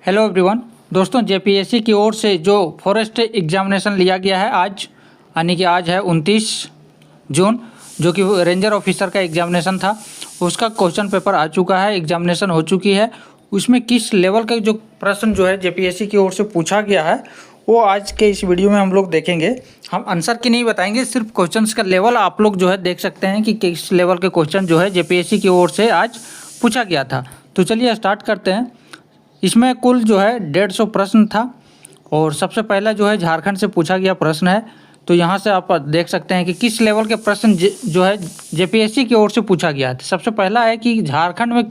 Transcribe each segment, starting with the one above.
Hello everyone. दोस्तों, JPSC की ओर से जो फॉरेस्ट एग्जामिनेशन लिया गया है आज, यानी कि आज है 29 जून, जो कि रेंजर ऑफिसर का एग्जामिनेशन था, उसका क्वेश्चन पेपर आ चुका है, एग्जामिनेशन हो चुकी है। उसमें किस लेवल का जो प्रश्न जो है जेपीएससी की ओर से पूछा गया है वो आज के इस वीडियो में हम लोग देखेंगे। हम आंसर की नहीं बताएंगे, सिर्फ क्वेश्चंस का लेवल आप लोग जो है देख सकते हैं कि किस लेवल के क्वेश्चन जो है जेपीएससी की ओर से आज पूछा गया था। तो चलिए स्टार्ट करते हैं। इसमें कुल जो है 150 प्रश्न था और सबसे पहला जो है झारखंड से पूछा गया प्रश्न है। तो यहाँ से आप देख सकते हैं कि किस लेवल के प्रश्न जो है जेपीएससी की ओर से पूछा गया है। सबसे पहला है कि झारखंड में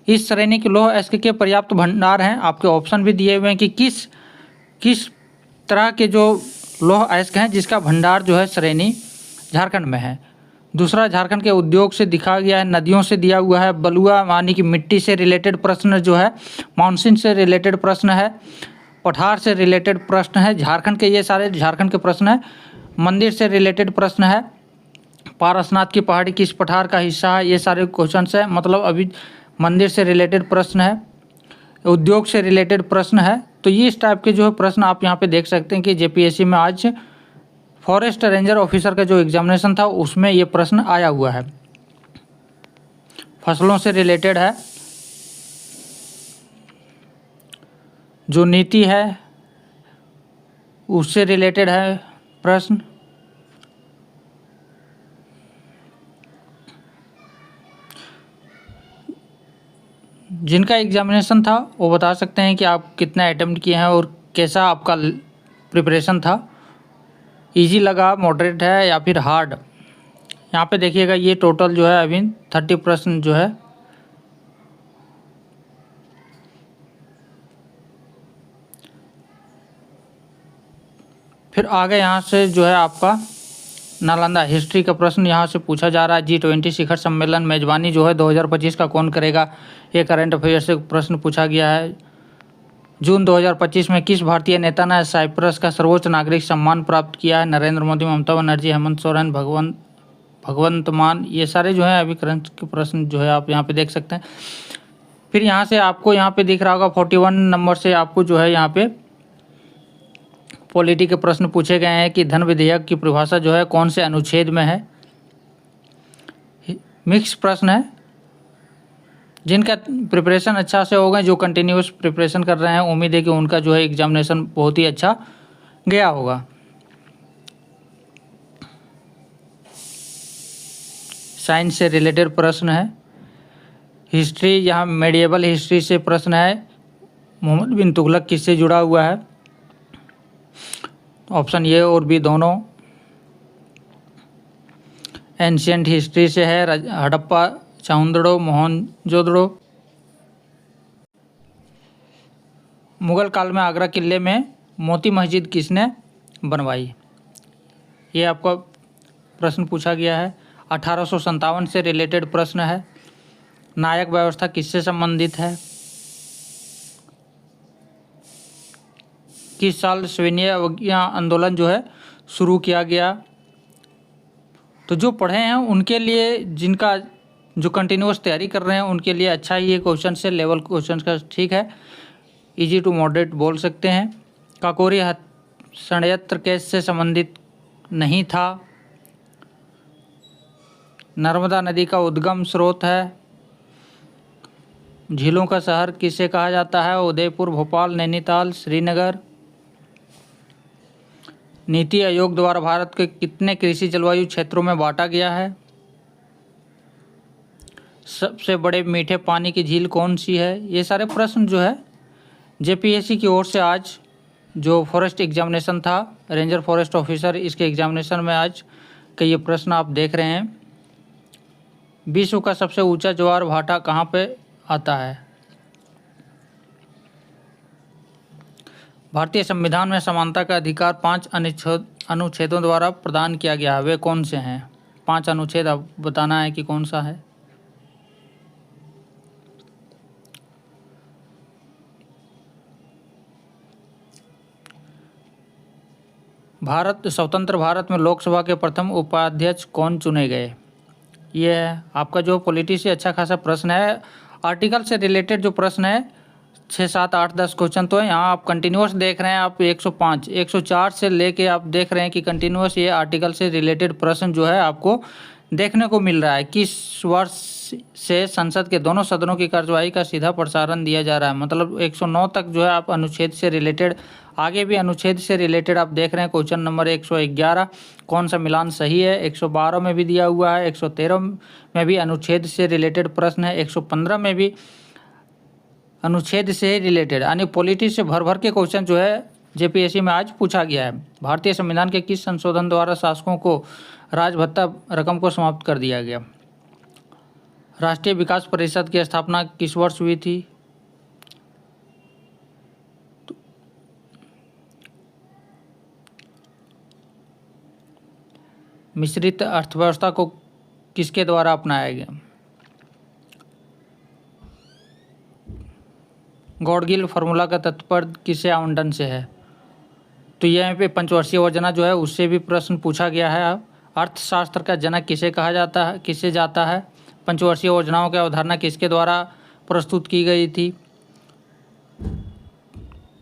इस श्रेणी के लौह अयस्क के पर्याप्त भंडार हैं। आपके ऑप्शन भी दिए हुए हैं कि किस तरह के जो लौह अयस्क हैं जिसका भंडार जो है श्रेणी झारखंड में है। दूसरा, झारखंड के उद्योग से दिखा गया है, नदियों से दिया हुआ है, बलुआ यानी कि मिट्टी से रिलेटेड प्रश्न जो है, मानसून से रिलेटेड प्रश्न है, पठार से रिलेटेड प्रश्न है। झारखंड के ये सारे झारखंड के प्रश्न है। मंदिर से रिलेटेड प्रश्न है, पारसनाथ की पहाड़ी किस पठार का हिस्सा है, ये सारे क्वेश्चन है। मतलब अभी मंदिर से रिलेटेड प्रश्न है, उद्योग से रिलेटेड प्रश्न है। तो ये इस टाइप के जो है प्रश्न आप यहाँ पे देख सकते हैं कि जेपीएससी में आज फॉरेस्ट रेंजर ऑफिसर का जो एग्जामिनेशन था उसमें ये प्रश्न आया हुआ है। फसलों से रिलेटेड है, जो नीति है उससे रिलेटेड है प्रश्न। जिनका एग्जामिनेशन था वो बता सकते हैं कि आप कितना अटेम्प्ट किए हैं और कैसा आपका प्रिपरेशन था, इजी लगा, मॉडरेट है या फिर हार्ड। यहाँ पे देखिएगा ये टोटल जो है अभी 30 प्रश्न जो है फिर आगे यहाँ से जो है आपका नालंदा हिस्ट्री का प्रश्न यहाँ से पूछा जा रहा है। G20 शिखर सम्मेलन मेजबानी जो है 2025 का कौन करेगा, ये करंट अफेयर से प्रश्न पूछा गया है। जून 2025 में किस भारतीय नेता ने साइप्रस का सर्वोच्च नागरिक सम्मान प्राप्त किया है। नरेंद्र मोदी, ममता बनर्जी, हेमंत सोरेन, भगवंत मान। ये सारे जो है अभी करंट के प्रश्न जो है आप यहाँ पे देख सकते हैं। फिर यहाँ से आपको यहाँ पे दिख रहा होगा 41 नंबर से आपको जो है यहाँ पे पॉलिटी के प्रश्न पूछे गए हैं कि धन विधेयक की परिभाषा जो है कौन से अनुच्छेद में है। मिक्स प्रश्न है। जिनका प्रिपरेशन अच्छा से होगा, जो कंटिन्यूस प्रिपरेशन कर रहे हैं, उम्मीद है कि उनका जो है एग्जामिनेशन बहुत ही अच्छा गया होगा। साइंस से रिलेटेड प्रश्न है। हिस्ट्री, यहाँ मेडिएवल हिस्ट्री से प्रश्न है। मोहम्मद बिन तुगलक किससे जुड़ा हुआ है। ऑप्शन ए और बी दोनों। एंशियंट हिस्ट्री से है, हड़प्पा, चाहुंदड़ो, मोहनजोदड़ो। मुगल काल में आगरा किले में मोती मस्जिद किसने बनवाई, ये आपका प्रश्न पूछा गया है। 1857 से रिलेटेड प्रश्न है। नायक व्यवस्था किससे संबंधित है। किस साल सविनय अवज्ञा आंदोलन जो है शुरू किया गया। तो जो पढ़े हैं उनके लिए, जिनका जो कंटिन्यूस तैयारी कर रहे हैं उनके लिए अच्छा ही ये क्वेश्चन से लेवल क्वेश्चन का ठीक है, इजी टू मॉडरेट बोल सकते हैं। काकोरी षड्यंत्र केस से संबंधित नहीं था। नर्मदा नदी का उद्गम स्रोत है। झीलों का शहर किसे कहा जाता है। उदयपुर, भोपाल, नैनीताल, श्रीनगर। नीति आयोग द्वारा भारत के कितने कृषि जलवायु क्षेत्रों में बांटा गया है। सबसे बड़े मीठे पानी की झील कौन सी है। ये सारे प्रश्न जो है जेपीएससी की ओर से आज जो फॉरेस्ट एग्जामिनेशन था, रेंजर फॉरेस्ट ऑफिसर, इसके एग्जामिनेशन में आज के ये प्रश्न आप देख रहे हैं। विश्व का सबसे ऊंचा ज्वार भाटा कहाँ पे आता है। भारतीय संविधान में समानता का अधिकार 5 अनुच्छेदों द्वारा प्रदान किया गया है, वे कौन से हैं। 5 अनुच्छेद आप बताना है कि कौन सा है। स्वतंत्र भारत में लोकसभा के प्रथम उपाध्यक्ष कौन चुने गए। ये है आपका जो पॉलिटी से अच्छा खासा प्रश्न है। आर्टिकल से रिलेटेड जो प्रश्न है 6, 7, 8, 10 क्वेश्चन तो है। यहाँ आप कंटिन्यूस देख रहे हैं, आप 105, 104 से लेके आप देख रहे हैं कि कंटिन्यूस ये आर्टिकल से रिलेटेड प्रश्न जो है आपको देखने को मिल रहा है। किस वर्ष से संसद के दोनों सदनों की कार्यवाही का सीधा प्रसारण दिया जा रहा है, मतलब 109 तक जो है आप अनुच्छेद से रिलेटेड, आगे भी अनुच्छेद से रिलेटेड आप देख रहे हैं। क्वेश्चन नंबर 111 कौन सा मिलान सही है, 112 में भी दिया हुआ है, 113 में भी अनुच्छेद से रिलेटेड प्रश्न है, 115 में भी अनुच्छेद से रिलेटेड, यानी पॉलिटी से भर भर के क्वेश्चन जो है जेपीएससी में आज पूछा गया है। भारतीय संविधान के किस संशोधन द्वारा शासकों को राज भत्ता रकम को समाप्त कर दिया गया? राष्ट्रीय विकास परिषद की स्थापना किस वर्ष हुई थी? मिश्रित अर्थव्यवस्था को किसके द्वारा अपनाया गया? गॉडगिल फार्मूला का तात्पर्य किसे आवंटन से है? तो यहाँ पे पंचवर्षीय योजना जो है उससे भी प्रश्न पूछा गया है। अर्थशास्त्र का जनक किसे कहा जाता है, किसे जाता है? पंचवर्षीय योजनाओं की अवधारणा किसके द्वारा प्रस्तुत की गई थी?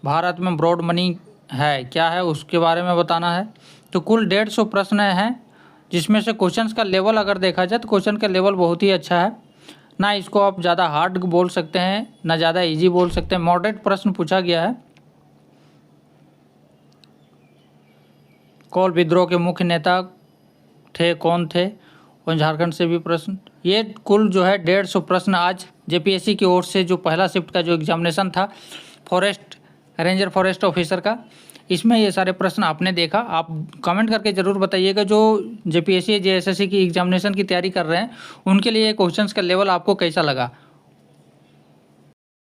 भारत में ब्रॉड मनी है, क्या है उसके बारे में बताना है। तो कुल 150 प्रश्न हैं, जिसमें से क्वेश्चंस का लेवल अगर देखा जाए तो क्वेश्चन का लेवल बहुत ही अच्छा है। ना इसको आप ज़्यादा हार्ड बोल सकते हैं, ना ज़्यादा इजी बोल सकते हैं, मॉडरेट प्रश्न पूछा गया है। कोल विद्रोह के मुख्य नेता थे, कौन थे? और झारखंड से भी प्रश्न। ये कुल जो है 150 प्रश्न आज जेपीएससी की ओर से जो पहला शिफ्ट का जो एग्जामिनेशन था फॉरेस्ट रेंजर फॉरेस्ट ऑफिसर का, इसमें ये सारे प्रश्न आपने देखा। आप कमेंट करके ज़रूर बताइएगा जो जेपीएससी जेएसएससी की एग्जामिनेशन की तैयारी कर रहे हैं उनके लिए क्वेश्चंस का लेवल आपको कैसा लगा।